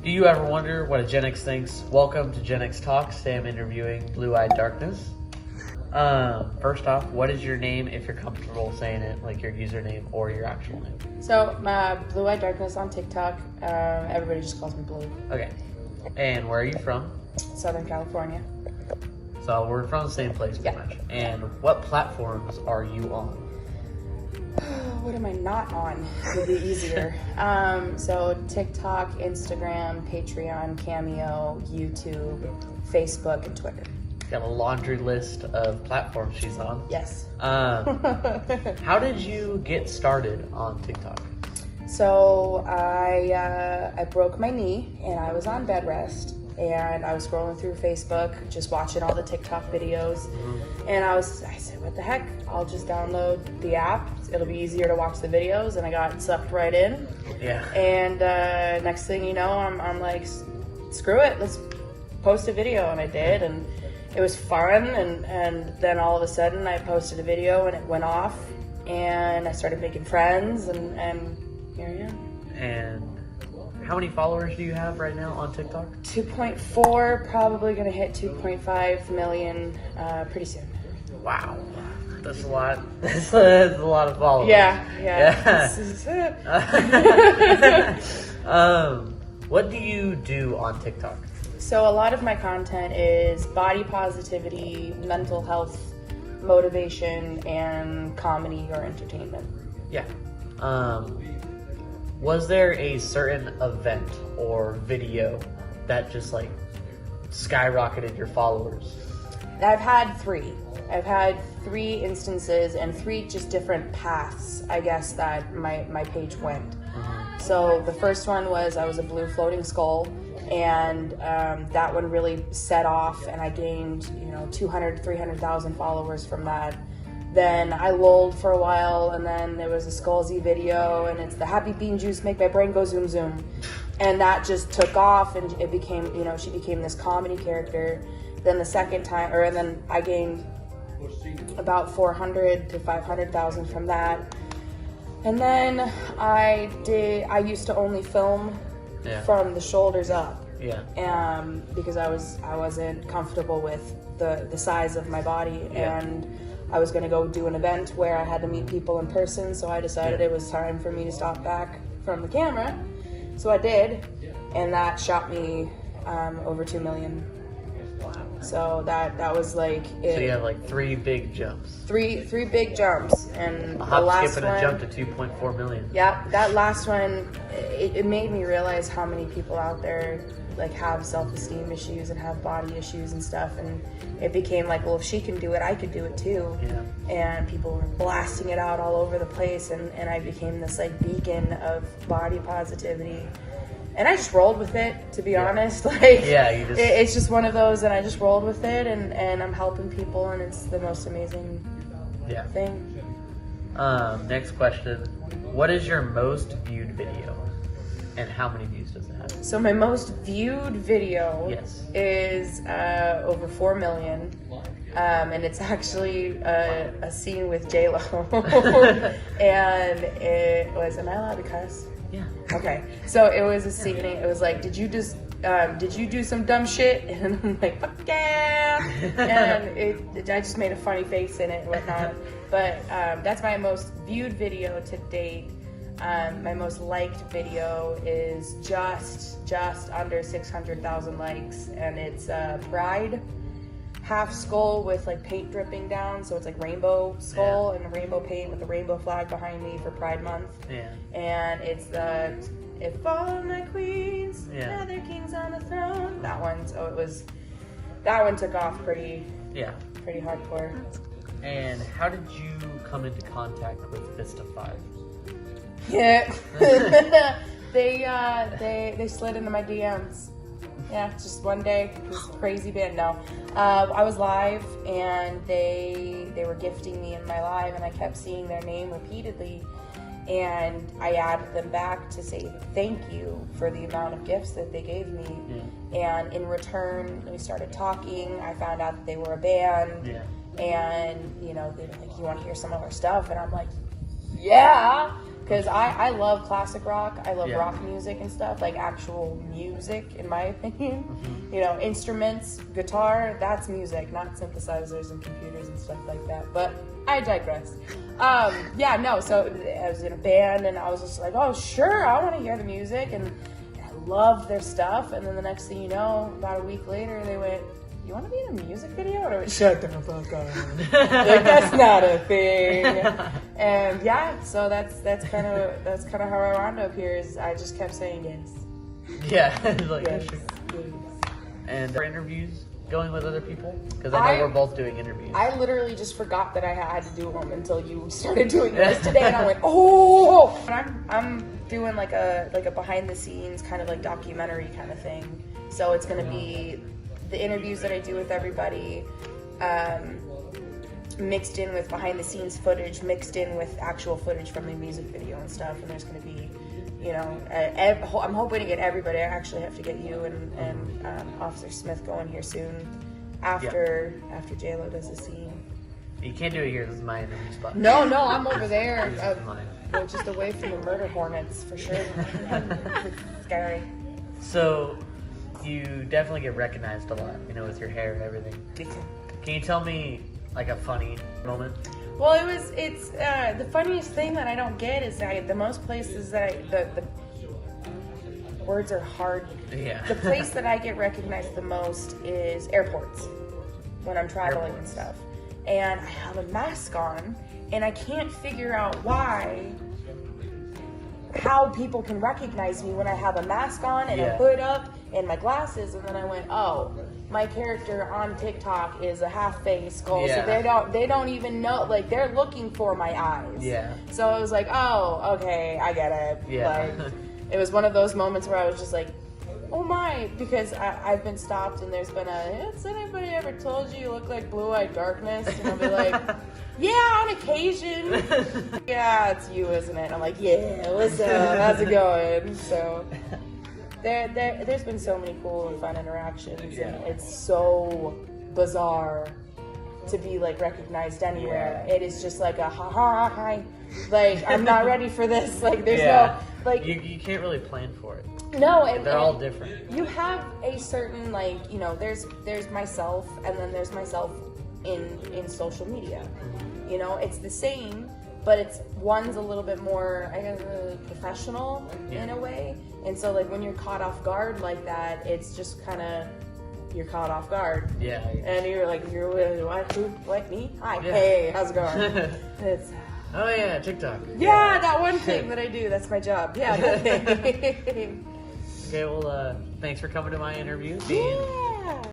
Do you ever wonder what a Gen X thinks? Welcome to Gen X Talks. Today I'm interviewing BlueeyedDarkness. First off, what is your name if you're comfortable saying it, like your username or your actual name? So, BlueeyedDarkness on TikTok. Everybody just calls me Blue. Okay. And where are you from? Southern California. So we're from the same place pretty much. And what platforms are you on? What am I not on? It would be easier. So TikTok, Instagram, Patreon, Cameo, YouTube, Facebook, and Twitter. Got a laundry list of platforms she's on. Yes. How did you get started on TikTok? So I broke my knee and I was on bed rest and I was scrolling through Facebook, just watching all the TikTok videos. Mm-hmm. And I said, what the heck? I'll just download the app. It'll be easier to watch the videos. And I got sucked right in. Yeah. And next thing you know, I'm like, screw it, let's post a video. And I did, and it was fun. And then all of a sudden I posted a video and it went off and I started making friends and here I am. And how many followers do you have right now on TikTok? 2.4, probably gonna hit 2.5 million pretty soon. Wow, that's a lot. That's a lot of followers. Yeah. This is it. What do you do on TikTok? So a lot of my content is body positivity, mental health, motivation, and comedy or entertainment. Yeah. Was there a certain event or video that just like skyrocketed your followers? I've had three. I've had three instances and three just different paths, I guess, that my page went. Mm-hmm. So the first one was I was a blue floating skull, and that one really set off, and I gained 200, 300,000 followers from that. Then I lulled for a while, and then there was a Skullsy video, and it's the happy bean juice make my brain go zoom zoom, and that just took off, and it became, she became this comedy character. Then the second time, and then I gained about 400 to 500,000 from that. And then I used to only film from the shoulders up. Yeah. Because I wasn't comfortable with the size of my body, and I was going to go do an event where I had to meet people in person, so I decided it was time for me to stop back from the camera. So I did, and that shot me over 2 million. So that was like it. So you have like three big jumps. Three big jumps, and a the last skip, one. and a jump to 2.4 million. Yeah, that last one, it made me realize how many people out there like have self-esteem issues and have body issues and stuff, and it became like, well, if she can do it, I could do it too. Yeah. And people were blasting it out all over the place, and I became this like beacon of body positivity. And I just rolled with it, to be honest. It's just one of those, and I just rolled with it, and I'm helping people, and it's the most amazing thing. Next question. What is your most viewed video? And how many views does it have? So my most viewed video is over 4 million. And it's actually a scene with J-Lo. And it was, am I allowed to cuss? Yeah. Okay. So it was a scene, it was like, did you do some dumb shit? And I'm like, fuck yeah. And I just made a funny face in it and whatnot. But that's my most viewed video to date. My most liked video is just under 600,000 likes, and it's Pride half skull with like paint dripping down, so it's like rainbow skull and rainbow paint with the rainbow flag behind me for Pride Month. Yeah. And it's if all my queens, now they're kings on the throne. That one. So that one took off pretty hardcore. And how did you come into contact with Vista 5? Yeah, they slid into my DMs. Yeah, just one day, this crazy band. No, I was live, and they were gifting me in my live, and I kept seeing their name repeatedly, and I added them back to say thank you for the amount of gifts that they gave me. And in return, we started talking. I found out that they were a band, and they were like, "You want to hear some of our stuff?" And I'm like, "Yeah." Because I love classic rock. I love Yeah. rock music and stuff, like actual music, in my opinion. You know, instruments, guitar, that's music, not synthesizers and computers and stuff like that. But I digress. Yeah, no, so I was in a band and I was just like, oh, sure, I want to hear the music. And I loved their stuff. And then the next thing you know, about a week later, they went, you want to be in a music video? And I went, shut the fuck up. Like, that's not a thing. And yeah, so that's kind of how I wound up here. Is I just kept saying yes. Yeah. Like, Yes. sure. And for interviews, going with other people? Because I know we're both doing interviews. I literally just forgot that I had to do them until you started doing this today, and I went, oh! And I'm doing like a behind the scenes kind of like documentary kind of thing. So it's gonna be the interviews that I do with everybody, mixed in with behind the scenes footage, mixed in with actual footage from the music video and stuff. And there's going to be, you know, I'm hoping to get everybody. I actually have to get you and Officer Smith going here soon after JLo does the scene. You can't do it here. This is my interview spot. No, I'm over there. This is mine. Just away from the murder hornets for sure. It's scary. So, you definitely get recognized a lot, you know, with your hair and everything. Can you tell me like a funny moment? Well, it's the funniest thing that I don't get is that the most places that the words are hard. Yeah. The place that I get recognized the most is airports when I'm traveling and stuff. And I have a mask on and I can't figure out how people can recognize me when I have a mask on and a hood up and my glasses. And then I went, oh, my character on TikTok is a half-face skull, so they don't even know, like, they're looking for my eyes. Yeah. So I was like, oh, okay, I get it. Yeah. Like, it was one of those moments where I was just like, oh my, because I've been stopped and there's been has anybody ever told you look like BlueeyedDarkness? And I'll be like, yeah, on occasion. Yeah, it's you, isn't it? And I'm like, yeah, what's up? How's it going? So there's been so many cool and fun interactions, and it's so bizarre to be like recognized anywhere. It is just like a hi. Like, I'm not ready for this. Like, there's no, like, you can't really plan for it. No, and they're all different. You have a certain, like, you know, there's myself, and then there's myself in social media. You know, it's the same, but one's a little bit more, I guess, professional in a way. And so, like, when you're caught off guard like that, it's just kind of, you're caught off guard. Yeah. And you're like, what, me? Hi, hey, how's it going? It's... Oh yeah, TikTok. Yeah, that one thing that I do. That's my job. Yeah, that thing. Okay, well, thanks for coming to my interview. Yeah.